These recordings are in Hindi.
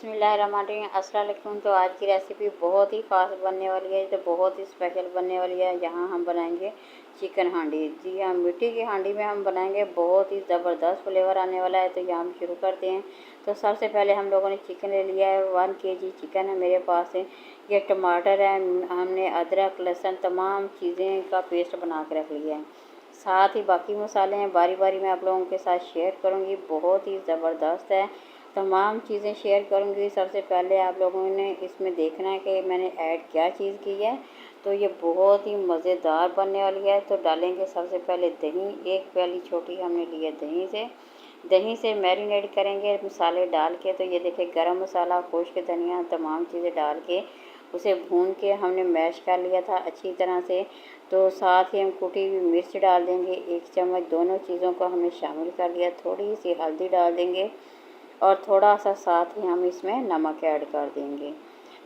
बिस्मिल्लाहिर्रहमानिर्रहीम। अस्सलाम वालेकुम। तो आज की रेसिपी बहुत ही ख़ास बनने वाली है, तो बहुत ही स्पेशल बनने वाली है। यहाँ हम बनाएंगे चिकन हांडी। जी हाँ, मिट्टी की हांडी में हम बनाएंगे, बहुत ही ज़बरदस्त फ्लेवर आने वाला है। तो यहाँ हम शुरू करते हैं। तो सबसे पहले हम लोगों ने चिकन ले लिया है, 1 केजी चिकन है मेरे पास है। ये टमाटर है, हमने अदरक लहसुन तमाम चीज़ें का पेस्ट बना के रख लिया है। साथ ही बाकी मसाले हैं, बारी बारी मैं आप लोगों के साथ शेयर करूँगी। बहुत ही ज़बरदस्त है, तमाम चीज़ें शेयर करूँगी। सबसे पहले आप लोगों ने इसमें देखना है कि मैंने ऐड क्या चीज़ की है। तो ये बहुत ही मज़ेदार बनने वाली है। तो डालेंगे सबसे पहले दही, 1 प्याली छोटी हमने ली है दही से मैरिनेट करेंगे मसाले डाल के। तो ये देखिए, गरम मसाला, खुश्क धनिया, तमाम चीज़ें डाल के उसे भून के हमने मैश कर लिया था अच्छी तरह से। तो साथ ही हम कुटी हुई मिर्च डाल देंगे 1 चम्मच। दोनों चीज़ों को हमने शामिल कर लिया। थोड़ी सी हल्दी डाल देंगे और थोड़ा सा साथ ही हम इसमें नमक ऐड कर देंगे।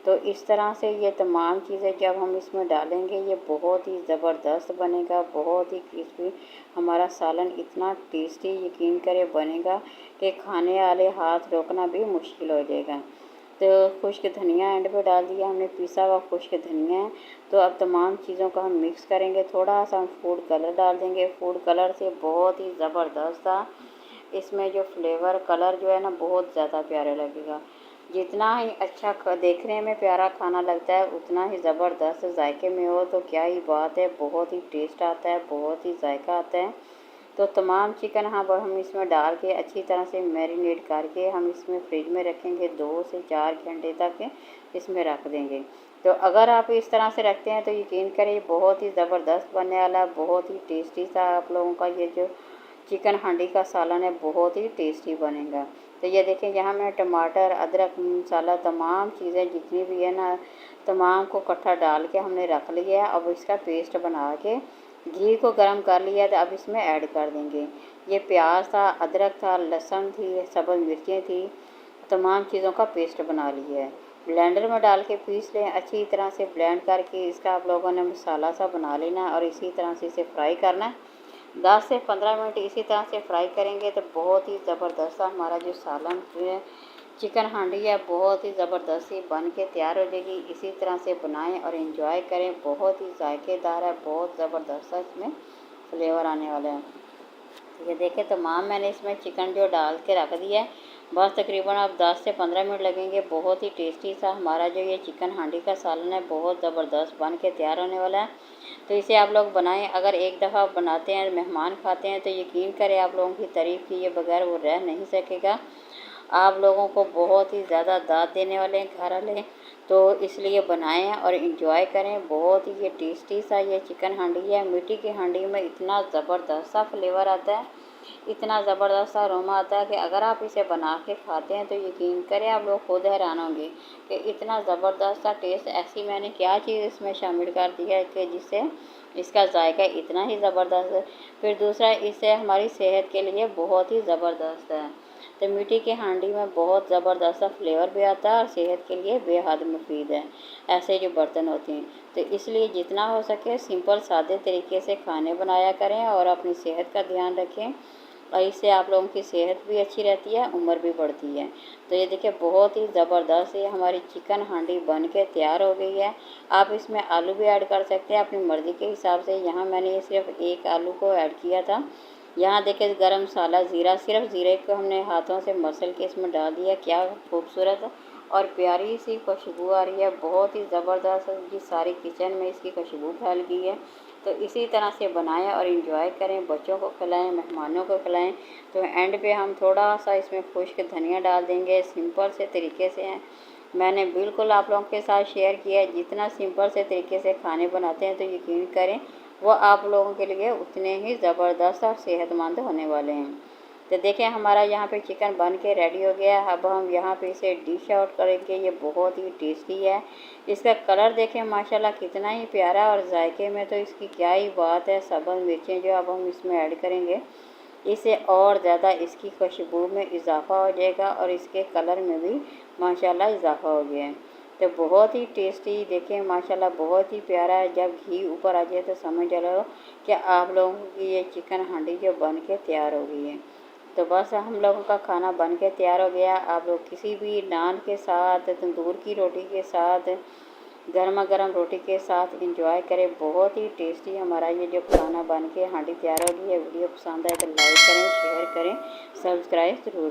तो इस तरह से ये तमाम चीज़ें जब हम इसमें डालेंगे, ये बहुत ही ज़बरदस्त बनेगा, बहुत ही क्रिस्पी हमारा सालन इतना टेस्टी यकीन करे बनेगा कि खाने वाले हाथ रोकना भी मुश्किल हो जाएगा। तो खुश्क धनिया एंड पे डाल दिया हमने, पिसा हुआ खुश्क धनिया है। तो अब तमाम चीज़ों को हम मिक्स करेंगे। थोड़ा सा हम फूड कलर डाल देंगे। फूड कलर से बहुत ही ज़बरदस्त था, इसमें जो फ्लेवर कलर जो है ना, बहुत ज़्यादा प्यारा लगेगा। जितना ही अच्छा देखने में प्यारा खाना लगता है, उतना ही ज़बरदस्त जायके में हो तो क्या ही बात है। बहुत ही टेस्ट आता है, बहुत ही जायका आता है। तो तमाम चिकन हम इसमें डाल के अच्छी तरह से मैरिनेट करके हम इसमें फ्रिज में रखेंगे। 2 से 4 घंटे तक इसमें रख देंगे। तो अगर आप इस तरह से रखते हैं तो यकीन करें बहुत ही ज़बरदस्त बनने वाला है, बहुत ही टेस्टी सा आप लोगों का ये जो चिकन हांडी का सालन है, बहुत ही टेस्टी बनेगा। तो ये देखें, यहाँ मैं टमाटर, अदरक, मसाला, तमाम चीज़ें जितनी भी है ना, तमाम को इकट्ठा डाल के हमने रख लिया है। अब इसका पेस्ट बना के घी को गर्म कर लिया है, तो अब इसमें ऐड कर देंगे। ये प्याज था, अदरक था, लहसुन थी, सब्ज़ मिर्चें थी, तमाम चीज़ों का पेस्ट बना लिया है। ब्लेंडर में डाल के पीस लें अच्छी तरह से। ब्लेंड करके इसका आप लोगों ने मसाला सा बना लेना और इसी तरह से इसे फ्राई करना। 10 से 15 मिनट इसी तरह से फ्राई करेंगे तो बहुत ही ज़बरदस्त हमारा जो सालन है चिकन हांडी है, बहुत ही ज़बरदस्त ही बन के तैयार हो जाएगी। इसी तरह से बनाएं और इन्जॉय करें। बहुत ही जायकेदार है, बहुत ज़बरदस्त इसमें फ्लेवर आने वाला है। ये देखें, तमाम मैंने इसमें चिकन जो डाल के रख दिया है। बस तकरीबन अब 10 से 15 मिनट लगेंगे। बहुत ही टेस्टी सा हमारा जो ये चिकन हांडी का सालन है, बहुत ज़बरदस्त बन के तैयार होने वाला है। तो इसे आप लोग बनाएं। अगर एक दफ़ा बनाते हैं, मेहमान खाते हैं, तो यकीन करें आप लोगों की तारीफ़ किए बगैर वो रह नहीं सकेगा। आप लोगों को बहुत ही ज़्यादा दाद देने वाले हैं घर वाले। तो इसलिए बनाएं और इन्जॉय करें। बहुत ही ये टेस्टी सा ये चिकन हांडी है। मिट्टी की हांडी में इतना ज़बरदस्त सा फ्लेवर आता है, इतना ज़बरदस्त सा अरोमा आता है कि अगर आप इसे बना के खाते हैं तो यकीन करें आप लोग खुद हैरान होंगे कि इतना ज़बरदस्त सा टेस्ट। ऐसी मैंने क्या चीज़ इसमें शामिल कर दी है कि जिससे इसका जायका इतना ही ज़बरदस्त है। फिर दूसरा, इससे हमारी सेहत के लिए बहुत ही ज़बरदस्त है। तो मिट्टी की हांडी में बहुत ज़बरदस्त सा फ्लेवर भी आता है और सेहत के लिए बेहद मुफीद है ऐसे जो बर्तन होते हैं। तो इसलिए जितना हो सके सिंपल सादे तरीके से खाने बनाया करें और अपनी सेहत का ध्यान रखें। और इससे आप लोगों की सेहत भी अच्छी रहती है, उम्र भी बढ़ती है। तो ये देखिए, बहुत ही ज़बरदस्त ये हमारी चिकन हांडी बन के तैयार हो गई है। आप इसमें आलू भी ऐड कर सकते हैं अपनी मर्ज़ी के हिसाब से। यहाँ मैंने सिर्फ 1 आलू को ऐड किया था। यहाँ देखिए, गरम मसाला, ज़ीरा, सिर्फ ज़ीरे को हमने हाथों से मसल के इसमें डाल दिया। क्या खूबसूरत और प्यारी सी खुशबू आ रही है, बहुत ही ज़बरदस्त जी। सारी किचन में इसकी खुशबू फैल गई है। तो इसी तरह से बनाएं और इन्जॉय करें, बच्चों को खिलाएं, मेहमानों को खिलाएं। तो एंड पे हम थोड़ा सा इसमें खुश्क धनिया डाल देंगे। सिंपल से तरीके से मैंने बिल्कुल आप लोगों के साथ शेयर किया है। जितना सिंपल से तरीके से खाने बनाते हैं तो यकीन करें वो आप लोगों के लिए उतने ही ज़बरदस्त और सेहतमंद होने वाले हैं। तो देखें, हमारा यहाँ पे चिकन बन के रेडी हो गया है। अब हम यहाँ पे इसे डिश आउट करेंगे। ये बहुत ही टेस्टी है। इसका कलर देखें माशाल्लाह कितना ही प्यारा, और जायके में तो इसकी क्या ही बात है। सब्ज़ मिर्चें जो अब हम इसमें ऐड करेंगे, इससे और ज़्यादा इसकी खुशबू में इजाफ़ा हो जाएगा और इसके कलर में भी माशाल्लाह इजाफ़ा हो गया है। तो बहुत ही टेस्टी देखें माशाल्लाह, बहुत ही प्यारा है। जब घी ऊपर आ जाए तो समझ लो कि आप लोगों की ये चिकन हांडी जो बन के तैयार हो गई है। तो बस हम लोगों का खाना बन के तैयार हो गया। आप लोग किसी भी नान के साथ, तंदूर की रोटी के साथ, गर्मा गर्म रोटी के साथ इंजॉय करें। बहुत ही टेस्टी हमारा ये जो खाना बन के हांडी तैयार हो गई है। वीडियो पसंद आए तो लाइक करें, शेयर करें, सब्सक्राइब ज़रूर